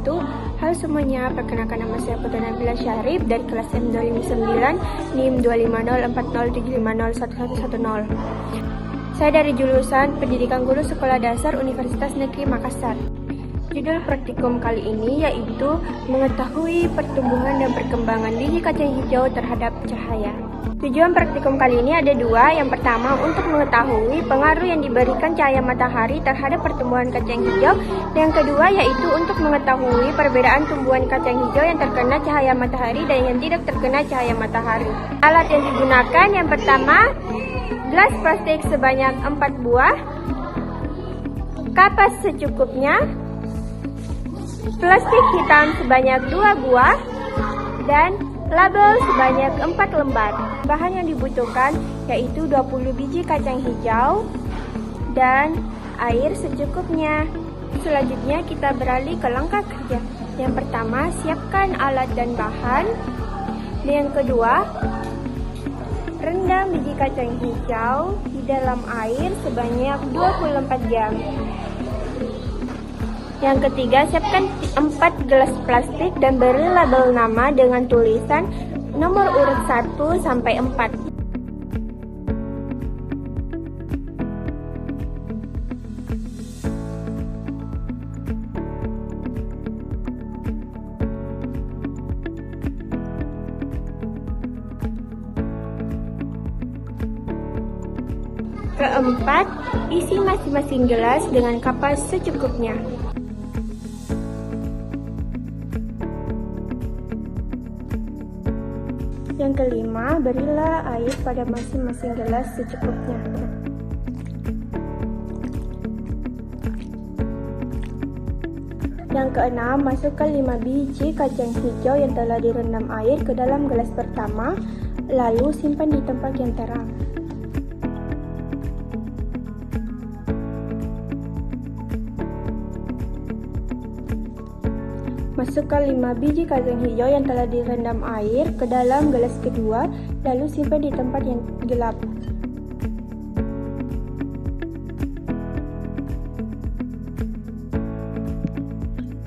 wabarakatuh. Halo semuanya, perkenalkan nama saya Putri Nabila Syarif dari kelas M259 NIM 2504075011110. Saya dari jurusan Pendidikan Guru Sekolah Dasar Universitas Negeri Makassar. Judul praktikum kali ini yaitu mengetahui pertumbuhan dan perkembangan biji kacang hijau terhadap cahaya. Tujuan praktikum kali ini ada dua. Yang pertama, untuk mengetahui pengaruh yang diberikan cahaya matahari terhadap pertumbuhan kacang hijau. Dan yang kedua yaitu untuk mengetahui perbedaan tumbuhan kacang hijau yang terkena cahaya matahari dan yang tidak terkena cahaya matahari. Alat yang digunakan yang pertama, gelas plastik sebanyak 4 buah, kapas secukupnya, plastik hitam sebanyak 2 buah, dan label sebanyak 4 lembar. Bahan yang dibutuhkan yaitu 20 biji kacang hijau dan air secukupnya. Selanjutnya kita beralih ke langkah kerja. Yang pertama, siapkan alat dan bahan. Dan yang kedua, rendam biji kacang hijau di dalam air sebanyak 24 jam. Yang ketiga, siapkan 4 gelas plastik dan beri label nama dengan tulisan nomor urut 1 sampai 4. Keempat, isi masing-masing gelas dengan kapas secukupnya. Yang kelima, berilah air pada masing-masing gelas secukupnya. Yang keenam, masukkan 5 biji kacang hijau yang telah direndam air ke dalam gelas pertama, lalu simpan di tempat yang terang. Masukkan 5 biji kacang hijau yang telah direndam air ke dalam gelas kedua, lalu simpan di tempat yang gelap.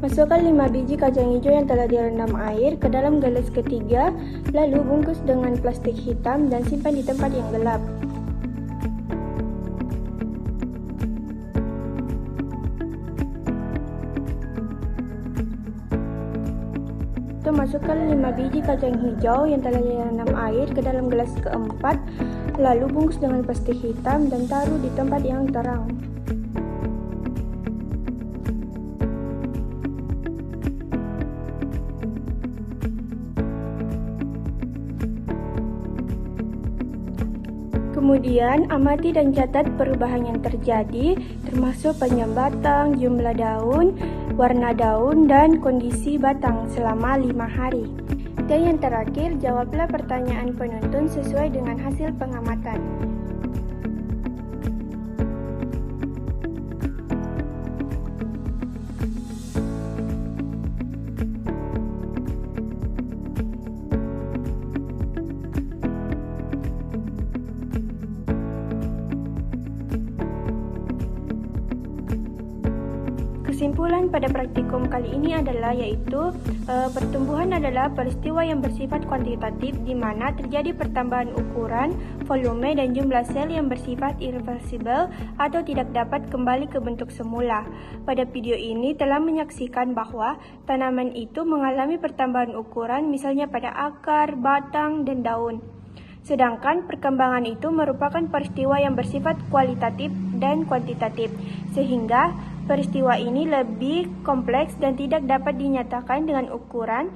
Masukkan 5 biji kacang hijau yang telah direndam air ke dalam gelas ketiga, lalu bungkus dengan plastik hitam dan simpan di tempat yang gelap. Masukkan 5 biji kacang hijau yang telah direndam air ke dalam gelas keempat, lalu bungkus dengan plastik hitam dan taruh di tempat yang terang. Kemudian, amati dan catat perubahan yang terjadi, termasuk panjang batang, jumlah daun, warna daun, dan kondisi batang selama 5 hari. Dan yang terakhir, jawablah pertanyaan penuntun sesuai dengan hasil pengamatan. Kesimpulan pada praktikum kali ini adalah yaitu pertumbuhan adalah peristiwa yang bersifat kuantitatif di mana terjadi pertambahan ukuran, volume, dan jumlah sel yang bersifat irreversibel atau tidak dapat kembali ke bentuk semula. Pada video ini telah menyaksikan bahwa tanaman itu mengalami pertambahan ukuran misalnya pada akar, batang, dan daun. Sedangkan perkembangan itu merupakan peristiwa yang bersifat kualitatif dan kuantitatif, sehingga peristiwa ini lebih kompleks dan tidak dapat dinyatakan dengan ukuran,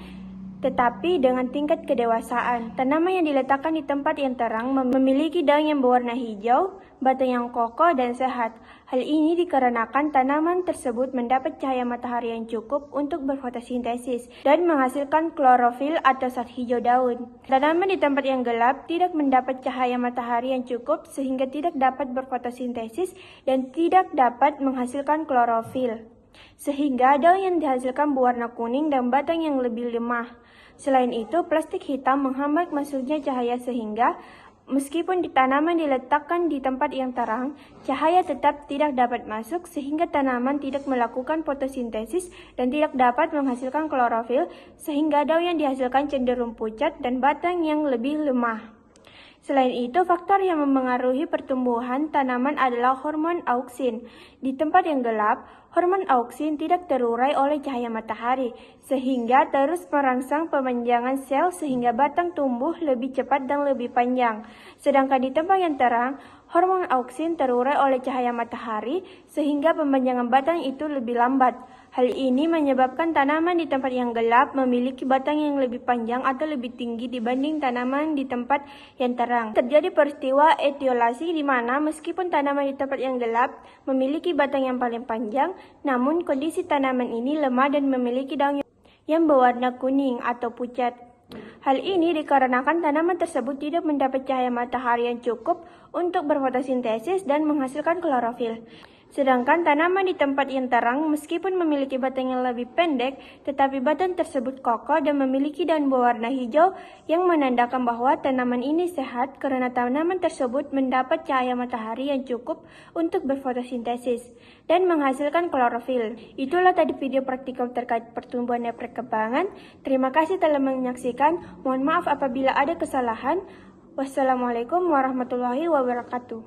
tetapi dengan tingkat kedewasaan. Tanaman yang diletakkan di tempat yang terang memiliki daun yang berwarna hijau, batang yang kokoh dan sehat. Hal ini dikarenakan tanaman tersebut mendapat cahaya matahari yang cukup untuk berfotosintesis dan menghasilkan klorofil atau zat hijau daun. Tanaman di tempat yang gelap tidak mendapat cahaya matahari yang cukup sehingga tidak dapat berfotosintesis dan tidak dapat menghasilkan klorofil, sehingga daun yang dihasilkan berwarna kuning dan batang yang lebih lemah. Selain itu, plastik hitam menghambat masuknya cahaya sehingga Meskipun tanaman diletakkan di tempat yang terang, cahaya tetap tidak dapat masuk sehingga tanaman tidak melakukan fotosintesis dan tidak dapat menghasilkan klorofil sehingga daun yang dihasilkan cenderung pucat dan batang yang lebih lemah. Selain itu, faktor yang mempengaruhi pertumbuhan tanaman adalah hormon auksin. Di tempat yang gelap, hormon auksin tidak terurai oleh cahaya matahari, sehingga terus merangsang pemanjangan sel sehingga batang tumbuh lebih cepat dan lebih panjang. Sedangkan di tempat yang terang, hormon auksin terurai oleh cahaya matahari, sehingga pemanjangan batang itu lebih lambat. Hal ini menyebabkan tanaman di tempat yang gelap memiliki batang yang lebih panjang atau lebih tinggi dibanding tanaman di tempat yang terang. Terjadi peristiwa etiolasi di mana meskipun tanaman di tempat yang gelap memiliki batang yang paling panjang, namun kondisi tanaman ini lemah dan memiliki daun yang berwarna kuning atau pucat. Hal ini dikarenakan tanaman tersebut tidak mendapat cahaya matahari yang cukup untuk berfotosintesis dan menghasilkan klorofil. Sedangkan tanaman di tempat yang terang meskipun memiliki batang yang lebih pendek, tetapi batang tersebut kokoh dan memiliki daun berwarna hijau yang menandakan bahwa tanaman ini sehat karena tanaman tersebut mendapat cahaya matahari yang cukup untuk berfotosintesis dan menghasilkan klorofil. Itulah tadi video praktikum terkait pertumbuhan dan perkembangan. Terima kasih telah menyaksikan. Mohon maaf apabila ada kesalahan. Wassalamualaikum warahmatullahi wabarakatuh.